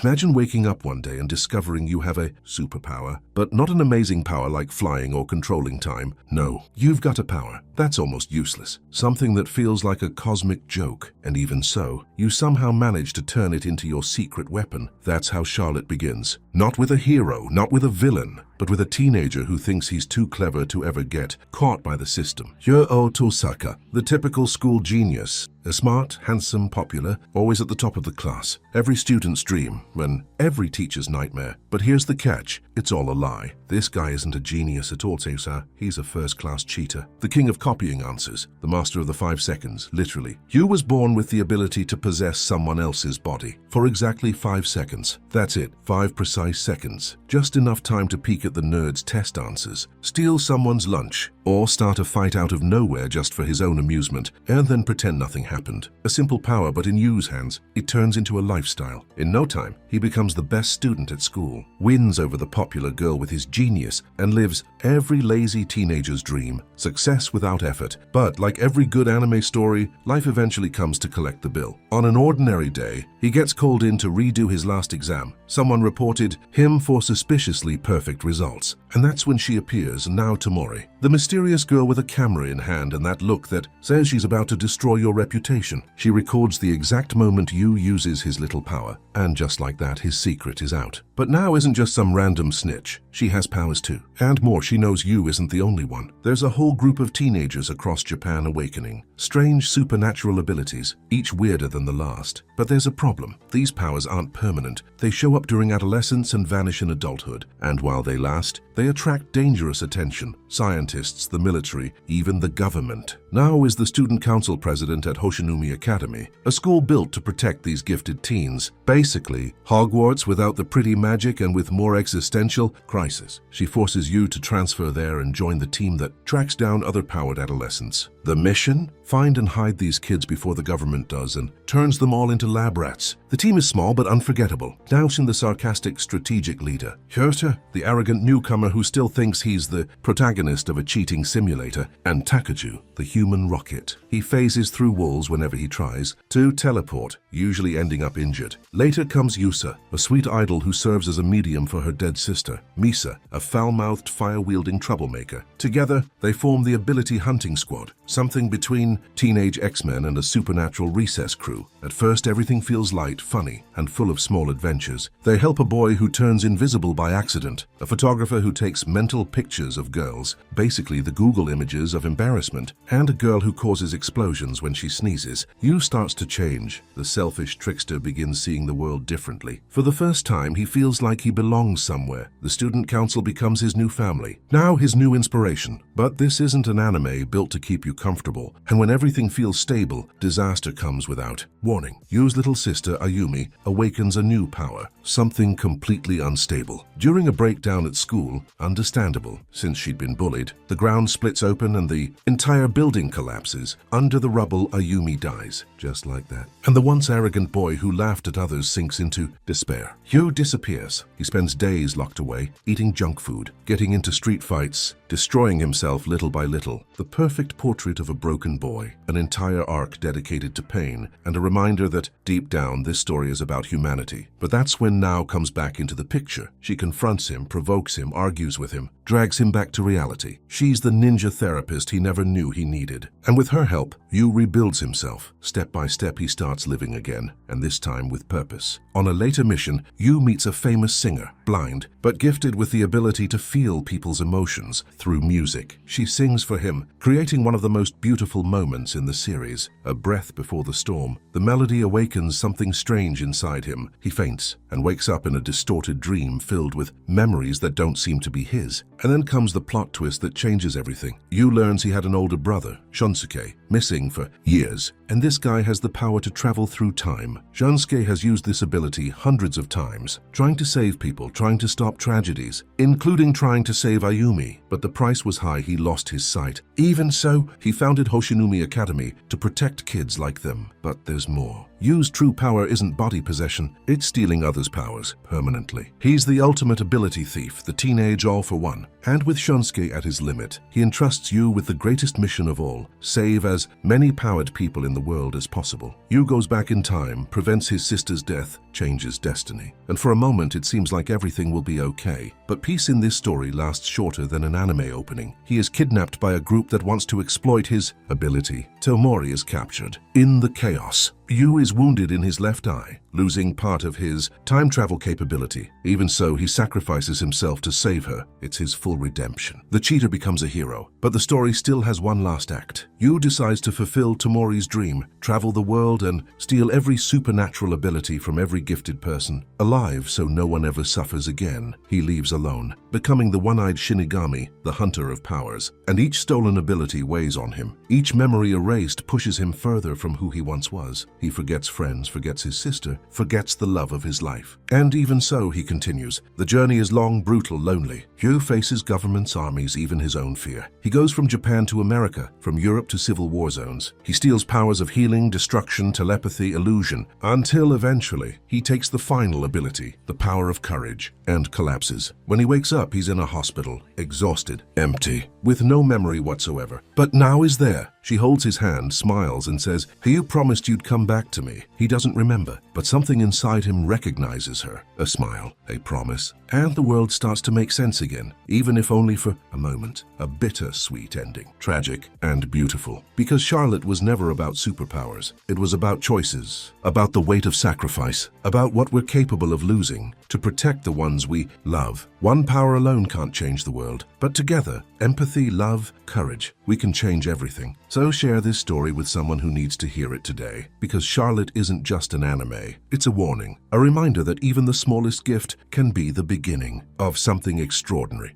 Imagine waking up one day and discovering you have a superpower, but not an amazing power like flying or controlling time. No, you've got a power that's almost useless, something that feels like a cosmic joke, and even so, you somehow manage to turn it into your secret weapon. That's how Charlotte begins. Not with a hero, not with a villain, but with a teenager who thinks he's too clever to ever get caught by the system. Ryo Tosaka, the typical school genius, a smart, handsome, popular, always at the top of the class. Every student's dream, and every teacher's nightmare. But here's the catch, it's all a lie. This guy isn't a genius at all, Teusa. He's a first-class cheater. The king of copying answers, the master of the 5 seconds, literally. Yu was born with the ability to possess someone else's body for exactly 5 seconds. That's it, 5 precise seconds. Just enough time to peek at the nerd's test answers, steal someone's lunch, or start a fight out of nowhere just for his own amusement, and then pretend nothing happened. A simple power, but in Yu's hands, it turns into a lifestyle. In no time, he becomes the best student at school, wins over the popular girl with his genius, and lives every lazy teenager's dream. Success without effort. But like every good anime story, life eventually comes to collect the bill. On an ordinary day, he gets called in to redo his last exam. Someone reported him for suspiciously perfect results. And that's when she appears, now Tomori, the mysterious girl with a camera in hand and that look that says she's about to destroy your reputation. She records the exact moment Yu uses his little power, and just like that, his secret is out. But now isn't just some random snitch. She has powers too. And more, she knows Yu isn't the only one. There's a whole group of teenagers across Japan awakening. Strange supernatural abilities, each weirder than the last. But there's a problem. These powers aren't permanent. They show up during adolescence and vanish in adulthood. And while they last, they attract dangerous attention. Scientists, the military, even the government. Now is the student council president at Hoshinumi Academy, a school built to protect these gifted teens. Basically, Hogwarts without the pretty magic and with more existential crisis. She forces you to transfer there and join the team that tracks down other powered adolescents. The mission? Find and hide these kids before the government does and turns them all into lab rats. The team is small but unforgettable. Doushin, the sarcastic strategic leader. Hyota, the arrogant newcomer who still thinks he's the protagonist of a cheating simulator. And Takaju, the human rocket. He phases through walls whenever he tries to teleport, usually ending up injured. Later comes Yusa, a sweet idol who serves as a medium for her dead sister. Misa, a foul-mouthed, fire-wielding troublemaker. Together, they form the Ability Hunting Squad, something between teenage X-Men and a supernatural recess crew. At first, everything feels light, funny, and full of small adventures. They help a boy who turns invisible by accident, a photographer who takes mental pictures of girls, basically the Google images of embarrassment, and a girl who causes explosions when she sneezes. Yu starts to change. The selfish trickster begins seeing the world differently. For the first time, he feels like he belongs somewhere. The student council becomes his new family. Now his new inspiration. But this isn't an anime built to keep you comfortable, and when everything feels stable, disaster comes without warning. Yu's little sister, Ayumi, awakens a new power, something completely unstable. During a breakdown at school, understandable, since she'd been bullied, the ground splits open and the entire building collapses. Under the rubble, Ayumi dies, just like that. And the once arrogant boy who laughed at others sinks into despair. Yu disappears. He spends days locked away, eating junk food, getting into street fights, destroying himself little by little. The perfect portrait of a broken boy, an entire arc dedicated to pain, and a reminder that, deep down, this story is about humanity. But that's when Nao comes back into the picture. She confronts him, provokes him, argues with him, drags him back to reality. She's the ninja therapist he never knew he needed. And with her help, Yu rebuilds himself. Step by step, he starts living again, and this time with purpose. On a later mission, Yu meets a famous singer, blind, but gifted with the ability to feel people's emotions through music. She sings for him, creating one of the most beautiful moments in the series, A Breath Before the Storm. The melody awakens something strange inside him. He faints and wakes up in a distorted dream filled with memories that don't seem to be his. And then comes the plot twist that changes everything. Yu learns he had an older brother, Shunsuke, missing for years, and this guy has the power to travel through time. Shunsuke has used this ability hundreds of times, trying to save people, trying to stop tragedies, including trying to save Ayumi, but the price was high. He lost his sight. Even so, he founded Hoshinumi Academy to protect kids like them. But there's more. Yu's true power isn't body possession, it's stealing others' powers permanently. He's the ultimate ability thief, the teenage all-for-one. And with Shunsuke at his limit, he entrusts Yu with the greatest mission of all, save as many powered people in the the world as possible. Yu goes back in time, prevents his sister's death, changes destiny. And for a moment it seems like everything will be okay. But peace in this story lasts shorter than an anime opening. He is kidnapped by a group that wants to exploit his ability. Tomori is captured. In the chaos, Yu is wounded in his left eye, losing part of his time travel capability. Even so, he sacrifices himself to save her. It's his full redemption. The cheater becomes a hero, but the story still has one last act. Yu decides to fulfill Tomori's dream, travel the world and steal every supernatural ability from every gifted person. Alive so no one ever suffers again, he leaves alone, becoming the one-eyed Shinigami, the hunter of powers. And each stolen ability weighs on him. Each memory erased pushes him further from who he once was. He forgets friends, forgets his sister, forgets the love of his life. And even so, he continues, the journey is long, brutal, lonely. Yu faces governments, armies, even his own fear. He goes from Japan to America, from Europe to civil war zones. He steals powers of healing, destruction, telepathy, illusion, until eventually he takes the final ability, the power of courage, and collapses. When he wakes up, he's in a hospital, exhausted, empty, with no memory whatsoever. But now is there. She holds his hand, smiles, and says, "You promised you'd come back to me." He doesn't remember, but something inside him recognizes her. A smile, a promise, and the world starts to make sense again, even if only for a moment. A bitter-sweet ending, tragic and beautiful. Because Charlotte was never about superpowers. It was about choices, about the weight of sacrifice, about what we're capable of losing to protect the ones we love. One power alone can't change the world, but together, empathy, love, courage, we can change everything. So share this story with someone who needs to hear it today, because Charlotte isn't just an anime. It's a warning, a reminder that even the smallest gift can be the beginning of something extraordinary.